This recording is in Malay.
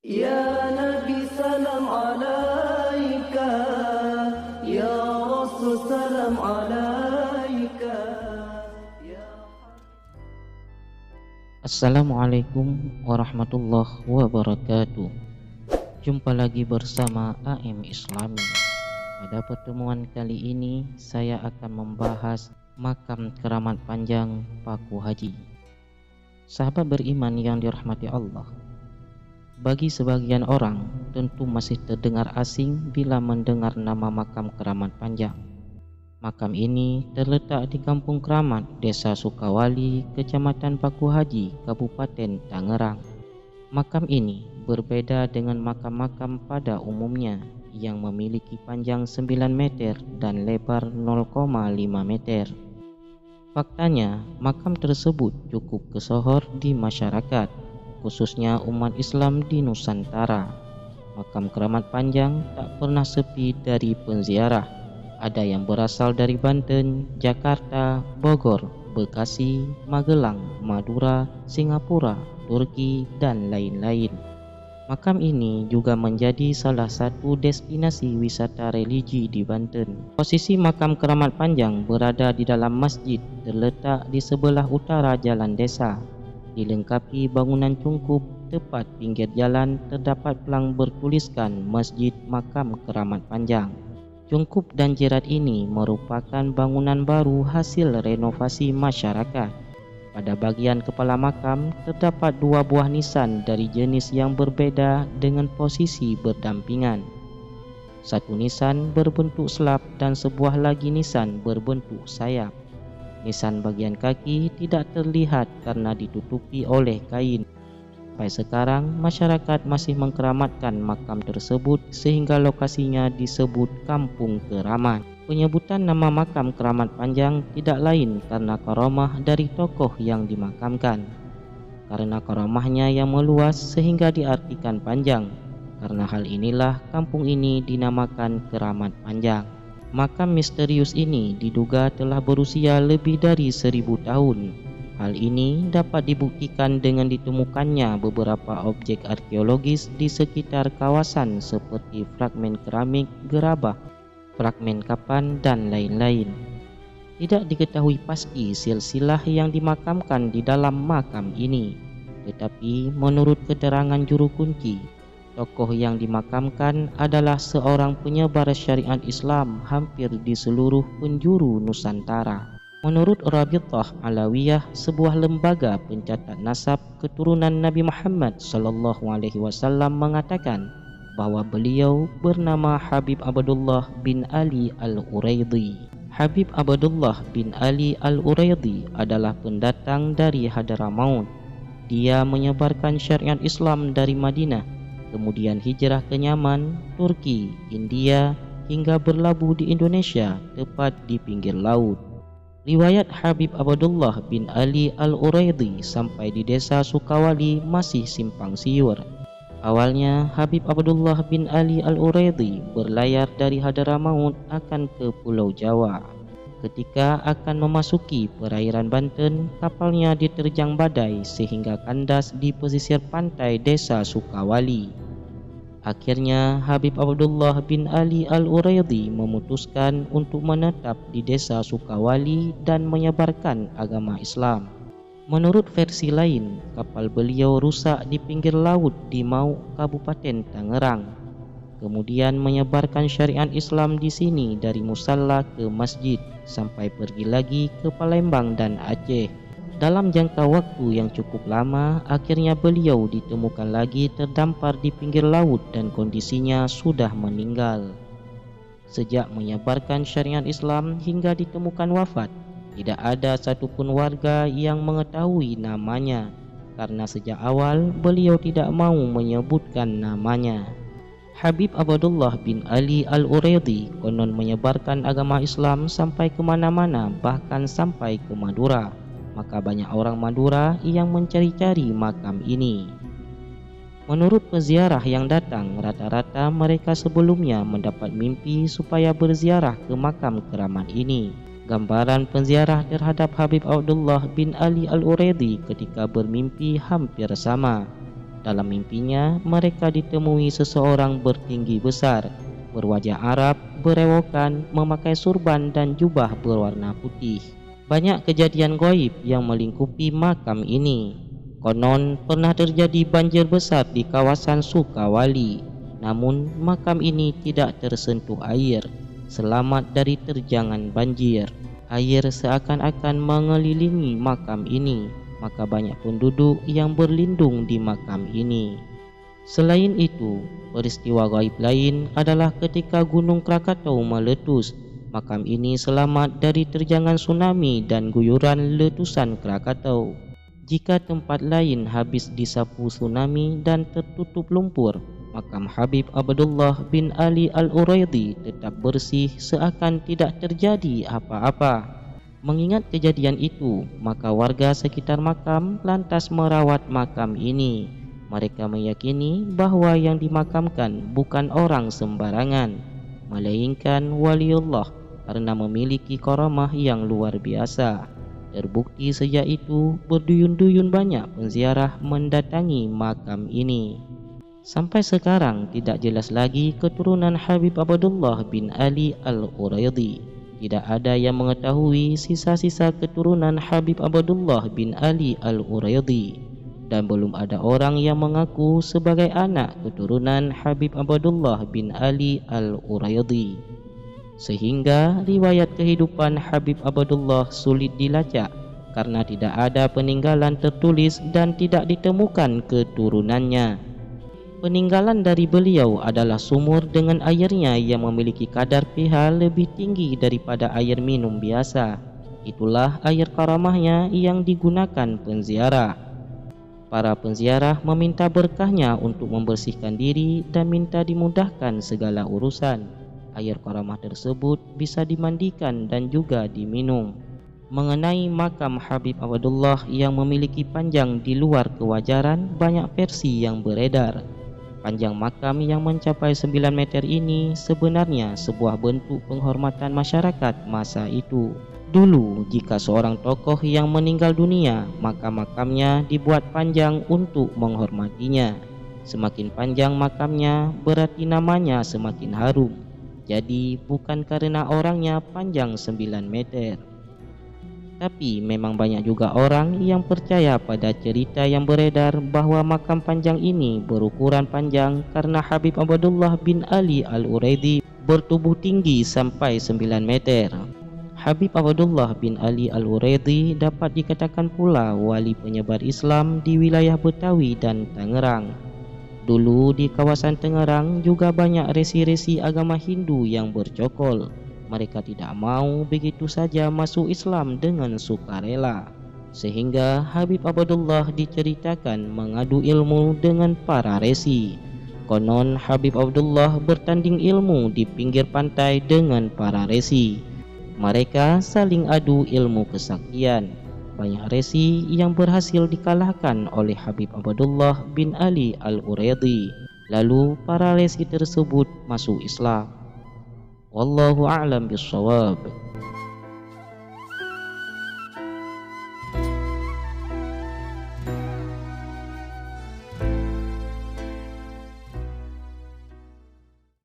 Ya Nabi salam alaika, Ya Rasul salam alaika, Ya Assalamualaikum warahmatullahi wabarakatuh. Jumpa lagi bersama AM Islami. Pada pertemuan kali ini saya akan membahas makam keramat panjang Paku Haji. Sahabat beriman yang dirahmati Allah, bagi sebagian orang tentu masih terdengar asing bila mendengar nama makam keramat panjang. Makam ini terletak di Kampung Keramat, Desa Sukawali, Kecamatan Paku Haji, Kabupaten Tangerang. Makam ini berbeda dengan makam-makam pada umumnya yang memiliki panjang 9 meter dan lebar 0,5 meter. Faktanya, makam tersebut cukup kesohor di masyarakat, khususnya umat Islam di Nusantara. Makam keramat panjang tak pernah sepi dari penziarah. Ada yang berasal dari Banten, Jakarta, Bogor, Bekasi, Magelang, Madura, Singapura, Turki, dan lain-lain. Makam ini juga menjadi salah satu destinasi wisata religi di Banten. Posisi makam keramat panjang berada di dalam masjid, terletak di sebelah utara jalan desa. Dilengkapi bangunan cungkup, tepat pinggir jalan terdapat pelang bertuliskan Masjid Makam Keramat Panjang. Cungkup dan jerat ini merupakan bangunan baru hasil renovasi masyarakat. Pada bagian kepala makam terdapat 2 buah nisan dari jenis yang berbeda dengan posisi berdampingan. Satu nisan berbentuk selap dan sebuah lagi nisan berbentuk sayap. Nisan bagian kaki tidak terlihat karena ditutupi oleh kain. Sampai sekarang, masyarakat masih mengkeramatkan makam tersebut sehingga lokasinya disebut Kampung Keramat. Penyebutan nama makam keramat panjang tidak lain karena karamah dari tokoh yang dimakamkan. Karena karamahnya yang meluas sehingga diartikan panjang. Karena hal inilah kampung ini dinamakan Keramat Panjang. Makam misterius ini diduga telah berusia lebih dari 1000 tahun. Hal ini dapat dibuktikan dengan ditemukannya beberapa objek arkeologis di sekitar kawasan seperti fragmen keramik, gerabah, fragmen kapan, dan lain-lain. Tidak diketahui pasti silsilah yang dimakamkan di dalam makam ini, tetapi menurut keterangan juru kunci, tokoh yang dimakamkan adalah seorang penyebar syariat Islam hampir di seluruh penjuru Nusantara. Menurut Rabithah Alawiyah, sebuah lembaga pencatat nasab keturunan Nabi Muhammad SAW mengatakan bahwa beliau bernama Habib Abdullah bin Ali Al-Uraidi. Habib Abdullah bin Ali Al-Uraidi adalah pendatang dari Hadramaut. Dia menyebarkan syariat Islam dari Madinah, kemudian hijrah ke Yaman, Turki, India, hingga berlabuh di Indonesia, tepat di pinggir laut. Riwayat Habib Abdullah bin Ali Al-Uraidi sampai di desa Sukawali masih simpang siur. Awalnya Habib Abdullah bin Ali Al-Uraidi berlayar dari Hadramaut akan ke Pulau Jawa. Ketika akan memasuki perairan Banten, kapalnya diterjang badai sehingga kandas di pesisir pantai desa Sukawali. Akhirnya Habib Abdullah bin Ali Al-Uraidi memutuskan untuk menetap di desa Sukawali dan menyebarkan agama Islam. Menurut versi lain, kapal beliau rusak di pinggir laut di Mau, Kabupaten Tangerang. Kemudian menyebarkan syariat Islam di sini dari musalla ke masjid sampai pergi lagi ke Palembang dan Aceh. Dalam jangka waktu yang cukup lama, akhirnya beliau ditemukan lagi terdampar di pinggir laut dan kondisinya sudah meninggal. Sejak menyebarkan syariat Islam hingga ditemukan wafat, tidak ada satupun warga yang mengetahui namanya, karena sejak awal beliau tidak mau menyebutkan namanya. Habib Abdullah bin Ali Al-Uraidi konon menyebarkan agama Islam sampai kemana-mana, bahkan sampai ke Madura. Maka banyak orang Madura yang mencari-cari makam ini. Menurut peziarah yang datang, rata-rata mereka sebelumnya mendapat mimpi supaya berziarah ke makam keramat ini. Gambaran penziarah terhadap Habib Abdullah bin Ali Al-Uraidi ketika bermimpi hampir sama. Dalam mimpinya, mereka ditemui seseorang bertinggi besar, berwajah Arab, berewokan, memakai surban dan jubah berwarna putih. Banyak kejadian gaib yang melingkupi makam ini. Konon pernah terjadi banjir besar di kawasan Sukawali, namun makam ini tidak tersentuh air, selamat dari terjangan banjir. Air seakan-akan mengelilingi makam ini, maka banyak penduduk yang berlindung di makam ini. Selain itu, peristiwa gaib lain adalah ketika Gunung Krakatau meletus. Makam ini selamat dari terjangan tsunami dan guyuran letusan Krakatau. Jika tempat lain habis disapu tsunami dan tertutup lumpur, makam Habib Abdullah bin Ali Al-Uraidi tetap bersih seakan tidak terjadi apa-apa. Mengingat kejadian itu, maka warga sekitar makam lantas merawat makam ini. Mereka meyakini bahwa yang dimakamkan bukan orang sembarangan, melainkan waliullah karena memiliki karamah yang luar biasa. Terbukti sejak itu berduyun-duyun banyak penziarah mendatangi makam ini. Sampai sekarang tidak jelas lagi keturunan Habib Abdullah bin Ali Al-Uraidi. Tidak ada yang mengetahui sisa-sisa keturunan Habib Abdullah bin Ali Al-Uraidi, dan belum ada orang yang mengaku sebagai anak keturunan Habib Abdullah bin Ali Al-Uraidi. Sehingga riwayat kehidupan Habib Abdullah sulit dilacak karena tidak ada peninggalan tertulis dan tidak ditemukan keturunannya. Peninggalan dari beliau adalah sumur dengan airnya yang memiliki kadar pH lebih tinggi daripada air minum biasa. Itulah air karamahnya yang digunakan penziarah. Para penziarah meminta berkahnya untuk membersihkan diri dan minta dimudahkan segala urusan. Air karamah tersebut bisa dimandikan dan juga diminum. Mengenai makam Habib Abdullah yang memiliki panjang di luar kewajaran, banyak versi yang beredar. Panjang makam yang mencapai 9 meter ini sebenarnya sebuah bentuk penghormatan masyarakat masa itu. Dulu, jika seorang tokoh yang meninggal dunia, maka makamnya dibuat panjang untuk menghormatinya. Semakin panjang makamnya, berarti namanya semakin harum. Jadi bukan karena orangnya panjang 9 meter. Tapi memang banyak juga orang yang percaya pada cerita yang beredar bahwa makam panjang ini berukuran panjang karena Habib Abdullah bin Ali Al-Uraidi bertubuh tinggi sampai 9 meter. Habib Abdullah bin Ali Al-Uraidi dapat dikatakan pula wali penyebar Islam di wilayah Betawi dan Tangerang. Dulu di kawasan Tangerang juga banyak resi-resi agama Hindu yang bercokol. Mereka tidak mau begitu saja masuk Islam dengan sukarela. Sehingga Habib Abdullah diceritakan mengadu ilmu dengan para resi. Konon Habib Abdullah bertanding ilmu di pinggir pantai dengan para resi. Mereka saling adu ilmu kesaktian. Banyak resi yang berhasil dikalahkan oleh Habib Abdullah bin Ali Al-Uraidi. Lalu para resi tersebut masuk Islam. Wallahu a'lam bishawab.